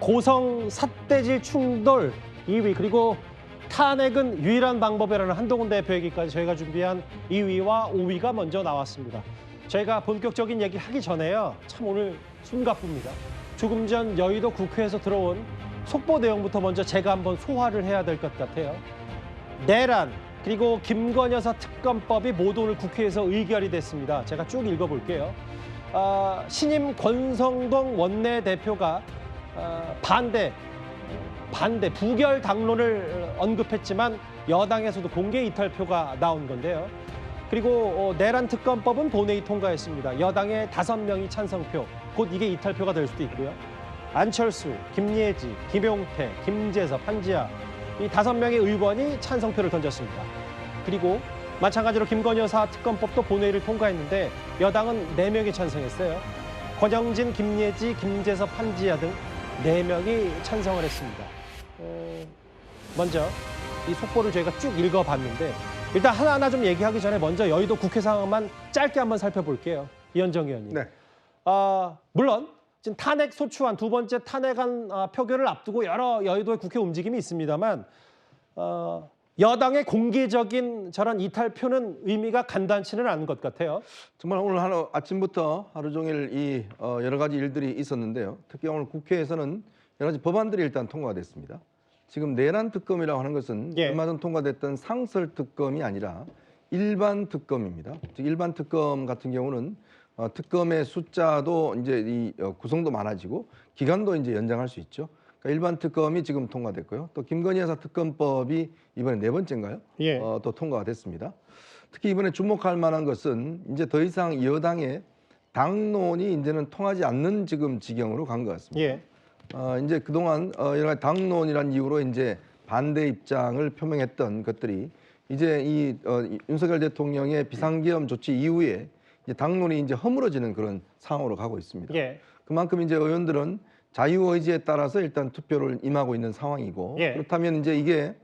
고성 삿대질 충돌 2위 그리고 탄핵은 유일한 방법이라는 한동훈 대표 얘기까지 저희가 준비한 2위와 5위가 먼저 나왔습니다. 저희가 본격적인 얘기 하기 전에요. 참 오늘 숨가쁩니다. 조금 전 여의도 국회에서 들어온 속보 내용부터 먼저 제가 한번 소화를 해야 될 것 같아요. 내란 그리고 김건희 여사 특검법이 모두 오늘 국회에서 의결이 됐습니다. 제가 쭉 읽어볼게요. 신임 권성동 원내대표가 반대 부결 당론을 언급했지만 여당에서도 공개 이탈표가 나온 건데요. 그리고 내란 특검법은 본회의 통과했습니다. 여당의 5명이 찬성표, 곧 이게 이탈표가 될 수도 있고요. 안철수, 김예지, 김용태, 김재섭, 한지아 이 5명의 의원이 찬성표를 던졌습니다. 그리고 마찬가지로 김건희 여사 특검법도 본회의를 통과했는데 여당은 4명이 찬성했어요. 권영진, 김예지, 김재섭, 한지아 등 4명이 찬성을 했습니다. 먼저 이 속보를 저희가 쭉 읽어봤는데 일단 하나하나 좀 얘기하기 전에 먼저 여의도 국회 상황만 짧게 한번 살펴볼게요. 이현정 의원님. 네. 물론 지금 탄핵 소추안 두 번째 탄핵안 표결을 앞두고 여러 여의도의 국회 움직임이 있습니다만 여당의 공개적인 저런 이탈표는 의미가 간단치는 않은 것 같아요. 정말 오늘 아침부터 하루 종일 이 여러 가지 일들이 있었는데요. 특히 오늘 국회에서는 여러 가지 법안들이 일단 통과가 됐습니다. 지금 내란 특검이라고 하는 것은 얼마 전 통과됐던 상설 특검이 아니라 일반 특검입니다. 즉 일반 특검 같은 경우는 특검의 숫자도 이제 이 구성도 많아지고 기간도 이제 연장할 수 있죠. 그러니까 일반 특검이 지금 통과됐고요. 또 김건희 여사 특검법이 이번에 4번째인가요? 또 통과가 됐습니다. 특히 이번에 주목할 만한 것은 이제 더 이상 여당의 당론이 이제는 통하지 않는 지금 지경으로 간 것 같습니다. 이제 그동안 여러 가지 당론이라는 이유로 이제 반대 입장을 표명했던 것들이 이제 이 윤석열 대통령의 비상계엄 조치 이후에 이제 당론이 이제 허물어지는 그런 상황으로 가고 있습니다. 그만큼 이제 의원들은 자유의지에 따라서 일단 투표를 임하고 있는 상황이고 그렇다면 이제 이게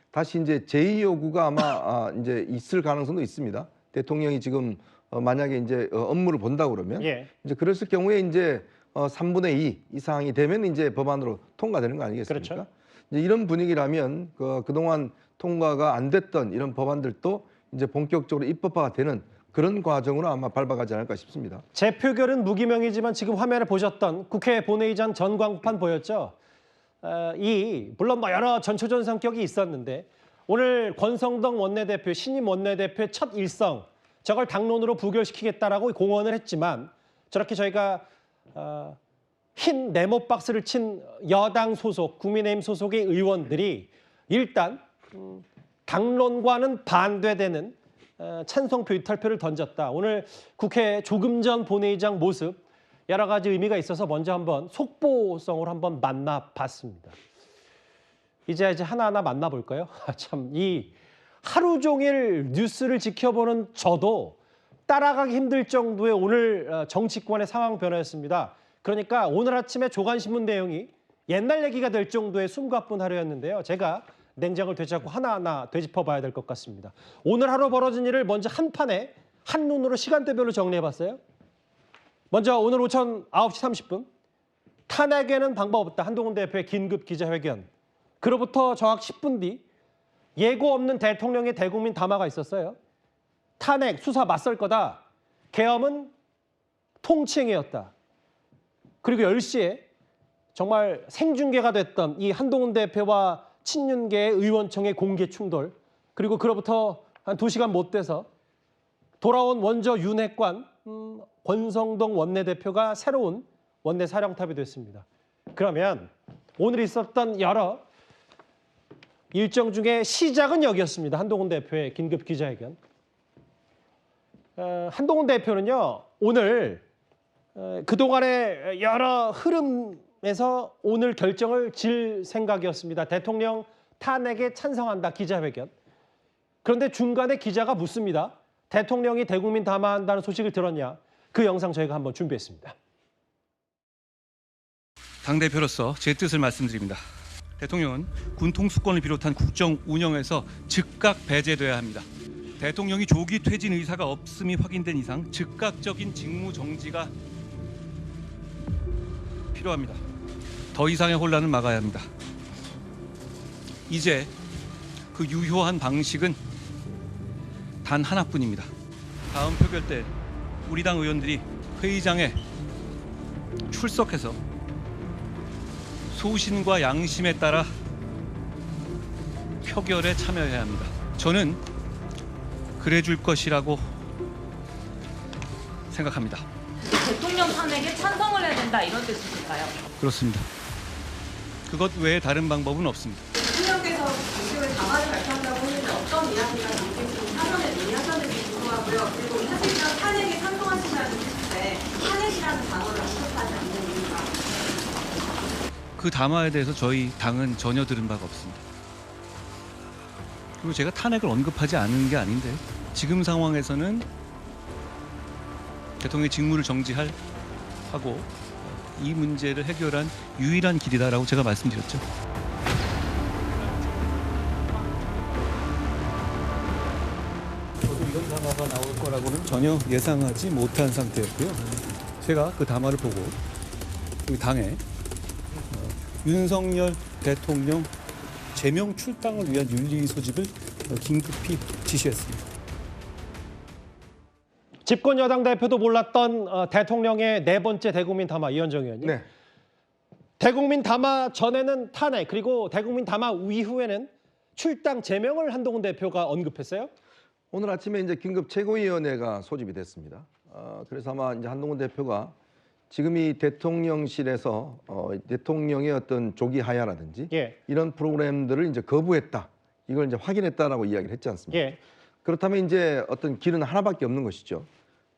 다시 이제 제2 요구가 아마 이제 있을 가능성도 있습니다. 대통령이 지금 만약에 이제 업무를 본다 그러면 이제 그랬을 경우에 이제 3분의 2 이상이 되면 이제 법안으로 통과되는 거 아니겠습니까? 그렇죠. 이제 이런 분위기라면 그동안 통과가 안 됐던 이런 법안들도 이제 본격적으로 입법화가 되는 그런 과정으로 아마 밟아가지 않을까 싶습니다. 재표결은 무기명이지만 지금 화면에 보셨던 국회 본회의장 전광판 보였죠? 물론 뭐 여러 전초전 성격이 있었는데 오늘 권성동 원내대표, 신임 원내대표의 첫 일성 저걸 당론으로 부결시키겠다라고 공언을 했지만 저렇게 저희가 흰 네모 박스를 친 여당 소속, 국민의힘 소속의 의원들이 일단 당론과는 반대되는 찬성표 이탈표를 던졌다. 오늘 국회 조금 전 본회의장 모습 여러 가지 의미가 있어서 먼저 한번 속보성으로 한번 만나봤습니다. 이제 하나하나 만나볼까요? 참 이 하루 종일 뉴스를 지켜보는 저도 따라가기 힘들 정도의 오늘 정치권의 상황 변화였습니다. 그러니까 오늘 아침에 조간신문 내용이 옛날 얘기가 될 정도의 숨가쁜 하루였는데요. 제가 냉장을 되찾고 하나하나 되짚어봐야 될 것 같습니다. 오늘 하루 벌어진 일을 먼저 한 판에 한눈으로 시간대별로 정리해봤어요. 먼저 오늘 오전 9시 30분 탄핵에는 방법 없다. 한동훈 대표의 긴급 기자회견. 그로부터 정확 10분 뒤 예고 없는 대통령의 대국민 담화가 있었어요. 탄핵, 수사 맞설 거다. 계엄은 통치행위였다. 그리고 10시에 정말 생중계가 됐던 이 한동훈 대표와 친윤계의 의원총회 공개 충돌, 그리고 그로부터 한 2시간 못 돼서 돌아온 원저 윤핵관 권성동 원내대표가 새로운 원내사령탑이 됐습니다. 그러면 오늘 있었던 여러 일정 중에 시작은 여기였습니다. 한동훈 대표의 긴급 기자회견. 한동훈 대표는요, 오늘 그동안의 여러 흐름에서 오늘 결정을 질 생각이었습니다. 대통령 탄핵에 찬성한다, 기자회견. 그런데 중간에 기자가 묻습니다. 대통령이 대국민 담화한다는 소식을 들었냐? 그 영상 저희가 한번 준비했습니다. 당대표로서 제 뜻을 말씀드립니다. 대통령은 군 통수권을 비롯한 국정 운영에서 즉각 배제돼야 합니다. 대통령이 조기 퇴진 의사가 없음이 확인된 이상 즉각적인 직무 정지가 필요합니다. 더 이상의 혼란을 막아야 합니다. 이제 그 유효한 방식은 단 하나뿐입니다. 다음 표결 때 우리 당 의원들이 회의장에 출석해서 소신과 양심에 따라 표결에 참여해야 합니다. 저는 그래 줄 것이라고 생각합니다. 대통령 탄핵에 찬성을 해야 된다 이런 뜻이실까요? 그렇습니다. 그것 외에 다른 방법은 없습니다. 대통령께서 국회에 담화를 발표한다고 했는데 어떤 이야기가 나오겠지 사전에 논의하셨는지 궁금하고요. 그리고 사실상 탄핵에 찬성하신다는 뜻인데 탄핵이라는 단어를 언급하지 않는 이유가 그 담화에 대해서 저희 당은 전혀 들은 바가 없습니다. 그리고 제가 탄핵을 언급하지 않은 게 아닌데 지금 상황에서는 대통령의 직무를 정지하고 이 문제를 해결한 유일한 길이다라고 제가 말씀드렸죠. 저도 이런 담화가 나올 거라고는 전혀 예상하지 못한 상태였고요. 제가 그 담화를 보고 우리 당에 윤석열 대통령 제명 출당을 위한 윤리 소집을 긴급히 지시했습니다. 집권 여당 대표도 몰랐던 대통령의 네 번째 대국민 담화, 이현정 의원님. 네. 대국민 담화 전에는 탄핵, 그리고 대국민 담화 이후에는 출당 제명을 한동훈 대표가 언급했어요. 오늘 아침에 이제 긴급 최고위원회가 소집이 됐습니다. 그래서 아마 이제 한동훈 대표가 지금 이 대통령실에서 대통령의 어떤 조기 하야라든지 예. 이런 프로그램들을 이제 거부했다. 이걸 이제 확인했다라고 이야기를 했지 않습니까? 예. 그렇다면 이제 어떤 길은 하나밖에 없는 것이죠.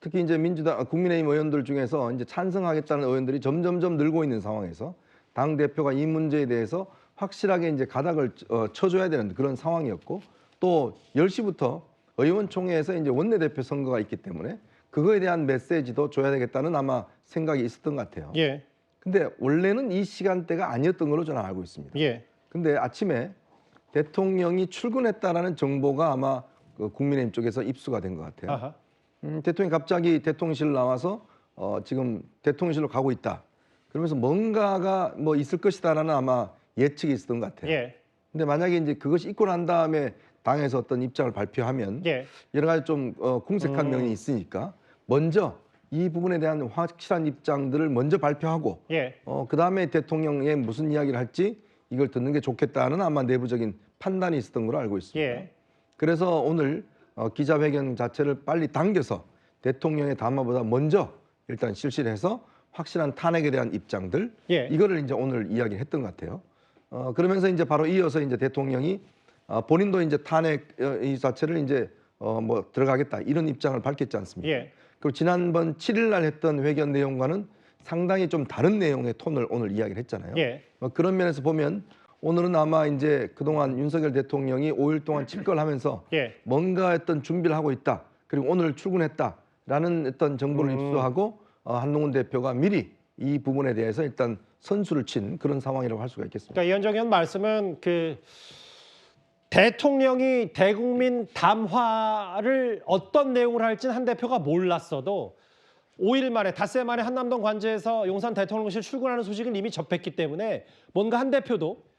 특히 이제 민주당, 국민의힘 의원들 중에서 이제 찬성하겠다는 의원들이 점점점 늘고 있는 상황에서 당 대표가 이 문제에 대해서 확실하게 이제 가닥을 쳐줘야 되는 그런 상황이었고 또 10시부터 의원총회에서 이제 원내대표 선거가 있기 때문에 그거에 대한 메시지도 줘야 되겠다는 아마 생각이 있었던 것 같아요. 예. 근데 원래는 이 시간대가 아니었던 걸로 저는 알고 있습니다. 예. 근데 아침에 대통령이 출근했다라는 정보가 아마 그 국민의힘 쪽에서 입수가 된 것 같아요. 아하. 대통령이 갑자기 대통령실 나와서 지금 대통령실로 가고 있다. 그러면서 뭔가가 뭐 있을 것이다라는 아마 예측이 있었던 것 같아요. 예. 근데 만약에 이제 그것이 있고 난 다음에 당에서 어떤 입장을 발표하면 예. 여러 가지 좀 궁색한 면이 있으니까 먼저 이 부분에 대한 확실한 입장들을 먼저 발표하고 예. 그 다음에 대통령의 무슨 이야기를 할지 이걸 듣는 게 좋겠다는 아마 내부적인 판단이 있었던 걸로 알고 있습니다. 예. 그래서 오늘 기자회견 자체를 빨리 당겨서 대통령의 담화보다 먼저 일단 실시를 해서 확실한 탄핵에 대한 입장들 예. 이거를 이제 오늘 이야기했던 것 같아요. 그러면서 이제 바로 이어서 이제 대통령이 본인도 이제 탄핵 이 자체를 이제 뭐 들어가겠다 이런 입장을 밝혔지 않습니까? 예. 그리고 지난번 7일 날 했던 회견 내용과는 상당히 좀 다른 내용의 톤을 오늘 이야기를 했잖아요. 예. 그런 면에서 보면 오늘은 아마 이제 그동안 윤석열 대통령이 5일 동안 집권하면서 예. 뭔가 어떤 준비를 하고 있다. 그리고 오늘 출근했다라는 어떤 정보를 입수하고 한동훈 대표가 미리 이 부분에 대해서 일단 선수를 친 그런 상황이라고 할 수가 있겠습니다. 그러니까 이현정 의원 말씀은 그 대통령이 대국민 담화를 어떤 내용을 할지는 한 대표가 몰랐어도 5일 만에 닷새 만에 한남동 관제에서 용산 대통령실 출근하는 소식을 이미 접했기 때문에 뭔가 한 대표도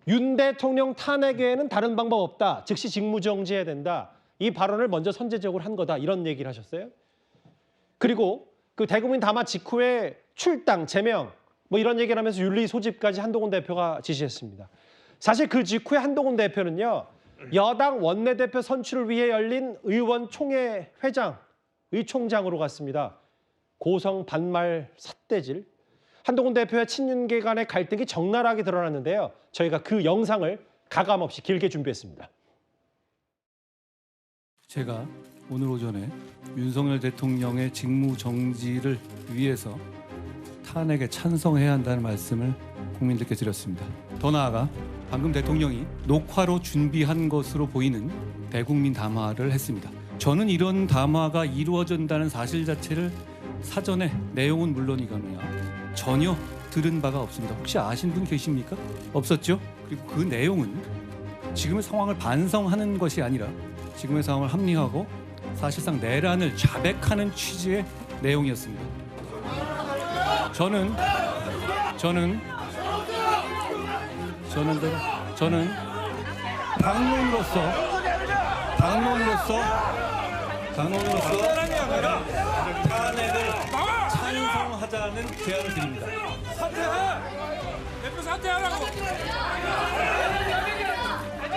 윤 대통령 탄핵에는 다른 방법 없다. 즉시 직무정지해야 된다. 이 발언을 먼저 선제적으로 한 거다. 이런 얘기를 하셨어요. 그리고 그 대국민 담화 직후에 출당, 제명 뭐 이런 얘기를 하면서 윤리 소집까지 한동훈 대표가 지시했습니다. 사실 그 직후에 한동훈 대표는요. 여당 원내대표 선출을 위해 열린 의원총회 회장, 의총장으로 갔습니다. 고성 반말 삿대질. 한동훈 대표의 친윤계 간의 갈등이 적나라하게 드러났는데요. 저희가 그 영상을 가감없이 길게 준비했습니다. 제가 오늘 오전에 윤석열 대통령의 직무 정지를 위해서 탄핵에 찬성해야 한다는 말씀을 국민들께 드렸습니다. 더 나아가 방금 대통령이 녹화로 준비한 것으로 보이는 대국민 담화를 했습니다. 저는 이런 담화가 이루어진다는 사실 자체를 사전에 내용은 물론이거니와 전혀 들은 바가 없습니다. 혹시 아신 분 계십니까? 없었죠? 그리고 그 내용은 지금의 상황을 반성하는 것이 아니라 지금의 상황을 합리화하고 사실상 내란을 자백하는 취지의 내용이었습니다. 저는 저는 당론으로서 탄핵을 찬성하자는 제안을 드립니다. 대표 사퇴하라고.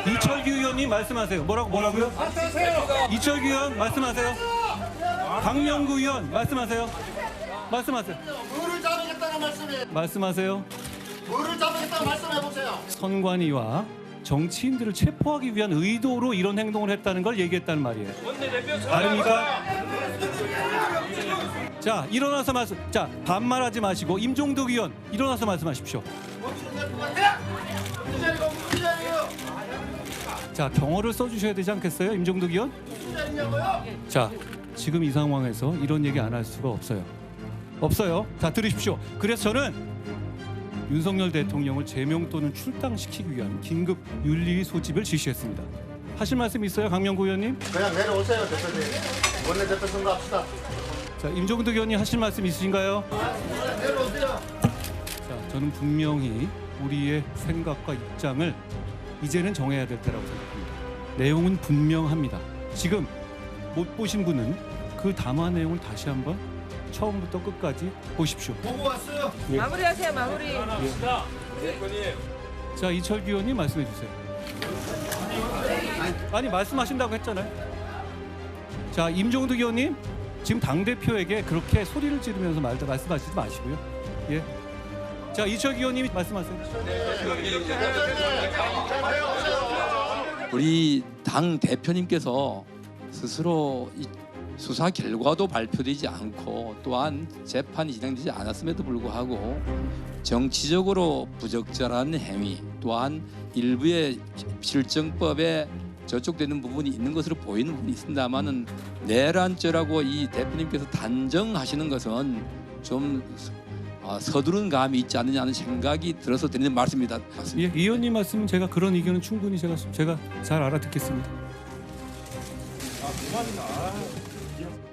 이철규 의원님 말씀하세요. 뭐라고요? 이철규 의원 말씀하세요. 박명구 의원 말씀하세요. 뭐를 자르겠다는 말씀이에요? 말씀하세요. 뭐를 자르겠다는 말씀해보세요. 선관위와 정치인들을 체포하기 위한 의도로 이런 행동을 했다는 걸 얘기했다는 말이에요. 다릅니까? 자, 일어나서 자, 반말하지 마시고 임종덕 의원 일어나서 말씀하십시오. 자, 경어를 써주셔야 되지 않겠어요, 임종덕 의원? 자, 지금 이 상황에서 이런 얘기 안 할 수가 없어요. 자, 들으십시오. 그래서 저는 윤석열 대통령을 제명 또는 출당시키기 위한 긴급 윤리위 소집을 지시했습니다. 하실 말씀 있어요, 강명구 의원님? 그냥 내려오세요, 대표님. 원내대표 선거합시다. 자, 임종덕 의원님 하실 말씀 있으신가요? 내려오세요. 자, 저는 분명히 우리의 생각과 입장을 이제는 정해야 될 때라고 생각합니다. 내용은 분명합니다. 지금 못 보신 분은 그 담화 내용을 다시 한번 처음부터 끝까지 보십시오. 보고 왔어요. 마무리하세요, 마무리. 자, 이철규 의원님 말씀해 주세요. 아니, 말씀하신다고 했잖아요. 자, 임종득 의원님 지금 당대표에게 그렇게 소리를 지르면서 말씀하시지 마시고요. 예. 자, 이철규 의원님이 말씀하세요. 우리 당 대표님께서 스스로 이 수사 결과도 발표되지 않고 또한 재판이 진행되지 않았음에도 불구하고 정치적으로 부적절한 행위 또한 일부의 실정법에 저촉되는 부분이 있는 것으로 보이는 부분이 있습니다만은 내란죄라고 이 대표님께서 단정하시는 것은 좀 서두른 감이 있지 않느냐는 생각이 들어서 드리는 말씀입니다. 예, 이 의원님 말씀은 제가 그런 의견은 충분히 제가 잘 알아듣겠습니다.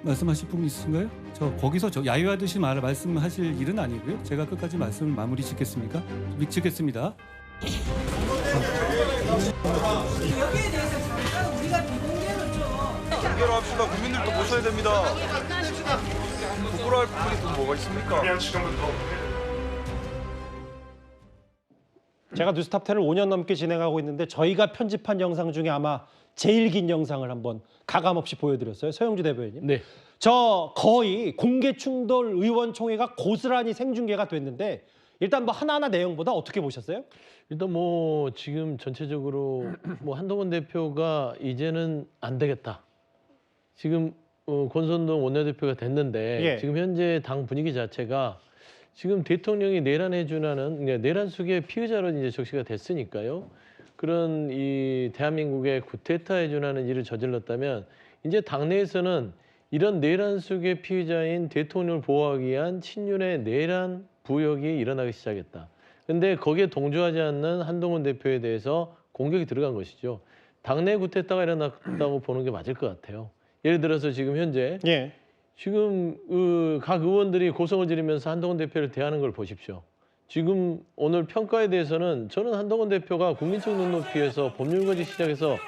말씀하실 부분 있으신가요? 거기서 야유하듯이 말씀하실 일은 아니고요. 제가 끝까지 말씀을 마무리 짓겠습니다. 여기에 대해서 잠깐 우리가 비공개로 좀 공개로 합시다. 국민들도 보셔야 됩니다. 부끄러워할 부분이 또 뭐가 있습니까? 제가 뉴스탑 10을 5년 넘게 진행하고 있는데 저희가 편집한 영상 중에 아마 제일 긴 영상을 한번 가감없이 보여드렸어요. 서영주 대변인님. 네. 저 거의 공개충돌 의원총회가 고스란히 생중계가 됐는데 일단 뭐 하나하나 내용보다 어떻게 보셨어요? 일단 뭐 지금 전체적으로 뭐 한동훈 대표가 이제는 안 되겠다. 지금 권선동 원내대표가 됐는데 예. 지금 현재 당 분위기 자체가 지금 대통령이 내란해 준하는 내란 속의 피의자로 이제 적시가 됐으니까요. 그런 이 대한민국의 구테타해 준하는 일을 저질렀다면 이제 당내에서는 이런 내란 속의 피의자인 대통령을 보호하기 위한 친윤의 내란 부역이 일어나기 시작했다. 근데 거기에 동조하지 않는 한동훈 대표에 대해서 공격이 들어간 것이죠. 당내 구테타가 일어났다고 보는 게 맞을 것 같아요. 예를 들어서 지금 현재 예. 지금 각 의원들이 고성을 지르면서 한동훈 대표를 대하는 걸 보십시오. 지금 오늘 평가에 대해서는 저는 한동훈 대표가 국민적 눈높이에서 법률까지 시작해서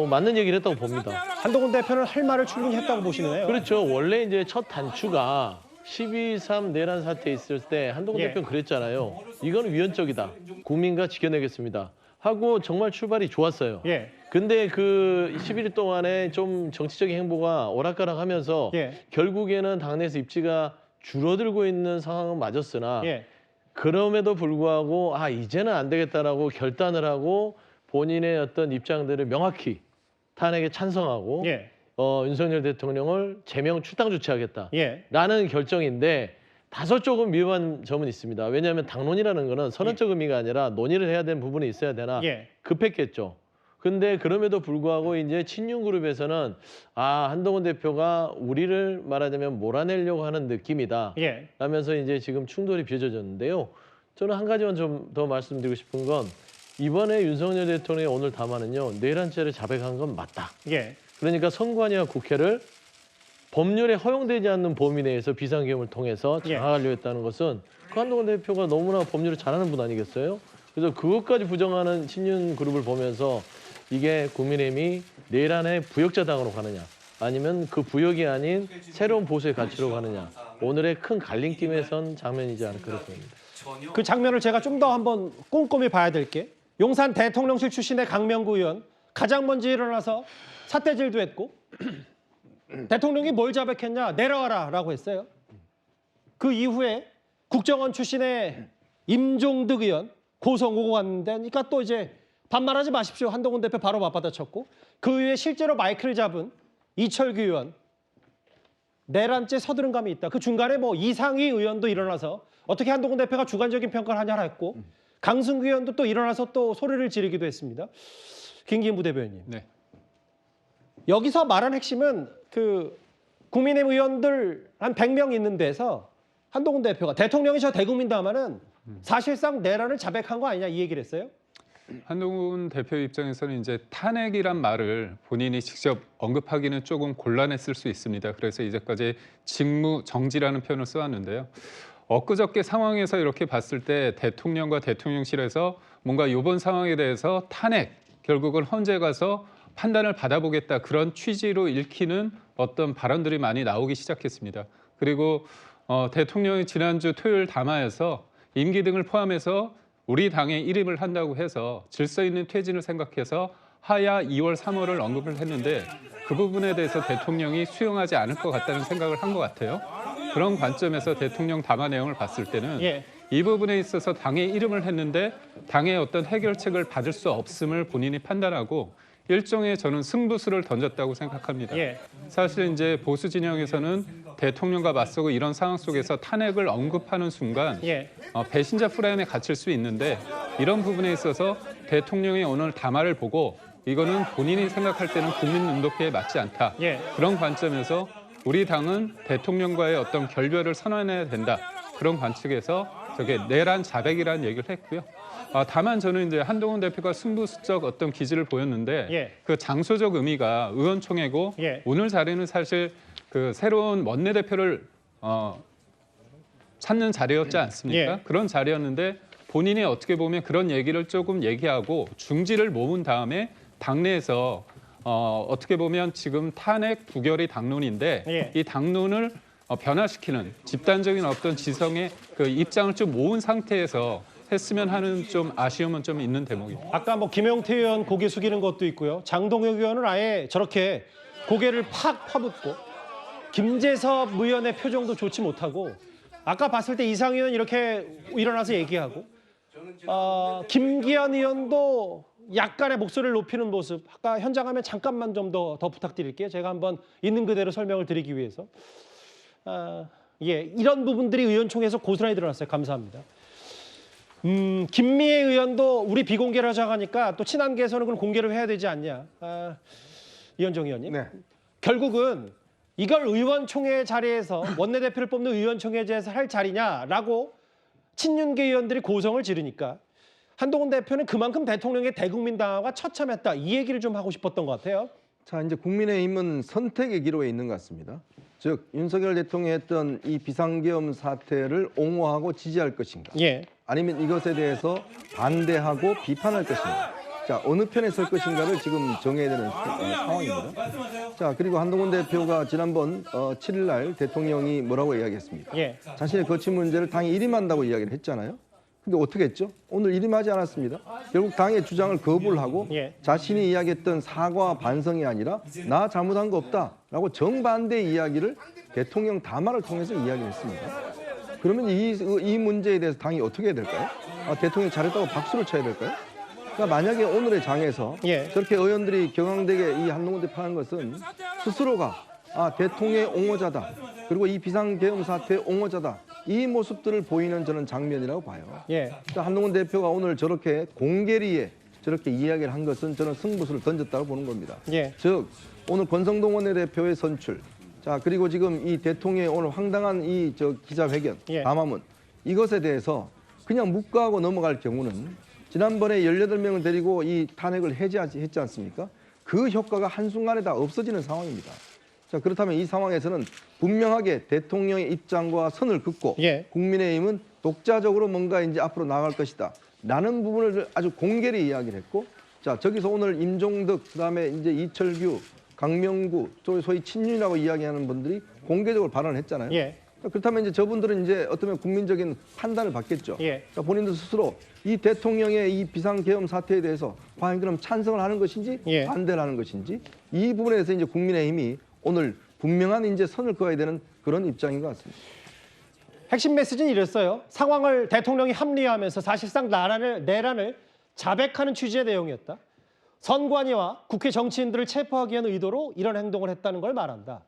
맞는 얘기를 했다고 봅니다. 한동훈 대표는 할 말을 충분히 했다고 보시네요. 그렇죠. 원래 이제 첫 단추가 12.3 내란 사태 있을 때 한동훈 예. 대표는 그랬잖아요. 이건 위헌적이다. 국민과 지켜내겠습니다. 하고 정말 출발이 좋았어요. 예. 근데 그 11일 동안에 좀 정치적인 행보가 오락가락하면서 예. 결국에는 당내에서 입지가 줄어들고 있는 상황은 맞았으나 예. 그럼에도 불구하고 이제는 안 되겠다라고 결단을 하고 본인의 어떤 입장들을 명확히 탄핵에 찬성하고 예. 윤석열 대통령을 제명 출당 조치하겠다라는 예. 결정인데 다소 조금 위험한 점은 있습니다. 왜냐하면 당론이라는 거는 선언적 의미가 아니라 논의를 해야 되는 부분이 있어야 되나 예. 급했겠죠. 근데 그럼에도 불구하고 이제 친윤 그룹에서는 한동훈 대표가 우리를 말하자면 몰아내려고 하는 느낌이다. 예. 라면서 이제 지금 충돌이 빚어졌는데요. 저는 한 가지만 좀 더 말씀드리고 싶은 건 이번에 윤석열 대통령의 오늘 담화는요. 내란죄를 자백한 건 맞다. 예. 그러니까 선관위와 국회를 법률에 허용되지 않는 범위 내에서 비상계엄을 통해서 장악하려고 했다는 것은 그 한동훈 대표가 너무나 법률을 잘하는 분 아니겠어요? 그래서 그것까지 부정하는 친윤 그룹을 보면서 이게 국민의힘이 내란의 부역자당으로 가느냐 아니면 그 부역이 아닌 새로운 보수의 가치로 가느냐 오늘의 큰 갈림길에 선 장면이지 않을까 그렇게 봅니다. 그 장면을 제가 좀 더 한번 꼼꼼히 봐야 될 게 용산 대통령실 출신의 강명구 의원 가장 먼저 일어나서 삿대질도 했고 대통령이 뭘 자백했냐 내려와라 라고 했어요. 그 이후에 국정원 출신의 임종득 의원 고성 오고 갔는데 그러니까 또 이제 반말하지 마십시오. 한동훈 대표 바로 맞받아쳤고 그 이후에 실제로 마이크를 잡은 이철규 의원 내란죄 서두른 감이 있다. 그 중간에 뭐 이상희 의원도 일어나서 어떻게 한동훈 대표가 주관적인 평가를 하냐라 했고 강승규 의원도 또 일어나서 또 소리를 지르기도 했습니다. 김기현 부대변인. 네. 여기서 말한 핵심은 그 국민의힘 의원들 한 100명 있는 데서 한동훈 대표가 대통령이 저 대국민담화는 사실상 내란을 자백한 거 아니냐 이 얘기를 했어요. 한동훈 대표 입장에서는 이제 탄핵이란 말을 본인이 직접 언급하기는 조금 곤란했을 수 있습니다. 그래서 이제까지 직무 정지라는 표현을 써왔는데요. 엊그저께 상황에서 이렇게 봤을 때 대통령과 대통령실에서 뭔가 이번 상황에 대해서 탄핵, 결국은 헌재 가서 판단을 받아보겠다 그런 취지로 읽히는 어떤 발언들이 많이 나오기 시작했습니다. 그리고 대통령이 지난주 토요일 담화에서 임기 등을 포함해서 우리 당에 일임을 한다고 해서 질서 있는 퇴진을 생각해서 하야 2월, 3월을 언급을 했는데 그 부분에 대해서 대통령이 수용하지 않을 것 같다는 생각을 한 것 같아요. 그런 관점에서 대통령 담화 내용을 봤을 때는 이 부분에 있어서 당에 일임을 했는데 당의 어떤 해결책을 받을 수 없음을 본인이 판단하고 일종의 저는 승부수를 던졌다고 생각합니다. 사실 이제 보수 진영에서는 대통령과 맞서고 이런 상황 속에서 탄핵을 언급하는 순간 배신자 프레임에 갇힐 수 있는데 이런 부분에 있어서 대통령이 오늘 담화를 보고 이거는 본인이 생각할 때는 국민 눈높이에 맞지 않다. 그런 관점에서 우리 당은 대통령과의 어떤 결별을 선언해야 된다. 그런 관측에서 저게 내란 자백이라는 얘기를 했고요. 다만 저는 이제 한동훈 대표가 승부수적 어떤 기질을 보였는데 그 장소적 의미가 의원총회고 오늘 자리는 사실 그 새로운 원내대표를 찾는 자리였지 않습니까? 그런 자리였는데 본인이 어떻게 보면 그런 얘기를 조금 얘기하고 중지를 모은 다음에 당내에서 어떻게 보면 지금 탄핵 부결이 당론인데 이 당론을 변화시키는 집단적인 어떤 지성의 그 입장을 좀 모은 상태에서 했으면 하는 좀 아쉬움은 좀 있는 대목입니다. 아까 뭐 김용태 의원 고개 숙이는 것도 있고요. 장동혁 의원은 아예 저렇게 고개를 팍 퍼붓고 김재섭 의원의 표정도 좋지 못하고 아까 봤을 때 이상희 의원 이렇게 일어나서 얘기하고 김기현 의원도 약간의 목소리를 높이는 모습 아까 현장 화면 잠깐만 좀 더 부탁드릴게요. 제가 한번 있는 그대로 설명을 드리기 위해서 이런 부분들이 의원총회에서 고스란히 드러났어요. 감사합니다. 김미애 의원도 우리 비공개를 하자고 하니까 또 친한계에서는 그럼 공개를 해야 되지 않냐. 이현정 의원님. 결국은 이걸 의원총회 자리에서 원내대표를 뽑는 의원총회 자리에서 할 자리냐라고 친윤계 의원들이 고성을 지르니까 한동훈 대표는 그만큼 대통령의 대국민당화가 처참했다. 이 얘기를 좀 하고 싶었던 것 같아요. 자, 이제 국민의힘은 선택의 기로에 있는 것 같습니다. 즉 윤석열 대통령이 했던 이 비상계엄 사태를 옹호하고 지지할 것인가 아니면 이것에 대해서 반대하고 비판할 것인가. 자, 어느 편에 설 것인가를 지금 정해야 되는 상황입니다. 자, 그리고 한동훈 대표가 지난번 7일 날 대통령이 뭐라고 이야기했습니까? 자신의 거취 문제를 당이 일임한다고 이야기를 했잖아요. 근데 어떻게 했죠? 오늘 일임하지 않았습니다. 결국 당의 주장을 거부를 하고 자신이 이야기했던 사과와 반성이 아니라 나 잘못한 거 없다라고 정반대의 이야기를 대통령 담화를 통해서 이야기를 했습니다. 그러면 이 문제에 대해서 당이 어떻게 해야 될까요? 대통령이 잘했다고 박수를 쳐야 될까요? 그러니까 만약에 오늘의 장에서 저렇게 의원들이 경황되게 이 한동훈 대표 하는 것은 스스로가 대통령의 옹호자다. 그리고 이 비상계엄 사태의 옹호자다. 이 모습들을 보이는 저는 장면이라고 봐요. 그러니까 한동훈 대표가 오늘 저렇게 공개리에 저렇게 이야기를 한 것은 저는 승부수를 던졌다고 보는 겁니다. 즉 오늘 권성동 원내대표의 선출, 자 그리고 지금 이 대통령의 오늘 황당한 이 기자회견, 담화문 이것에 대해서 그냥 묵과하고 넘어갈 경우는 지난번에 18명을 데리고 이 탄핵을 해제했지 않습니까? 그 효과가 한순간에 다 없어지는 상황입니다. 자, 그렇다면 이 상황에서는 분명하게 대통령의 입장과 선을 긋고 국민의힘은 독자적으로 뭔가 이제 앞으로 나아갈 것이다. 라는 부분을 아주 공개리 이야기를 했고, 자, 저기서 오늘 임종덕, 그다음에 이제 이철규, 강명구, 또 소위 친윤이라고 이야기하는 분들이 공개적으로 발언을 했잖아요. 예. 그렇다면 이제 저분들은 이제 어떤 국민적인 판단을 받겠죠. 예. 그러니까 본인들 스스로 이 대통령의 이 비상계엄 사태에 대해서 과연 그럼 찬성을 하는 것인지 예. 반대를 하는 것인지 이 부분에서 이제 국민의힘이 오늘 분명한 이제 선을 그어야 되는 그런 입장인 것 같습니다. 핵심 메시지는 이랬어요. 상황을 대통령이 합리화하면서 사실상 내란을 자백하는 취지의 내용이었다. 선관위와 국회 정치인들을 체포하기 위한 의도로 이런 행동을 했다는 걸 말한다.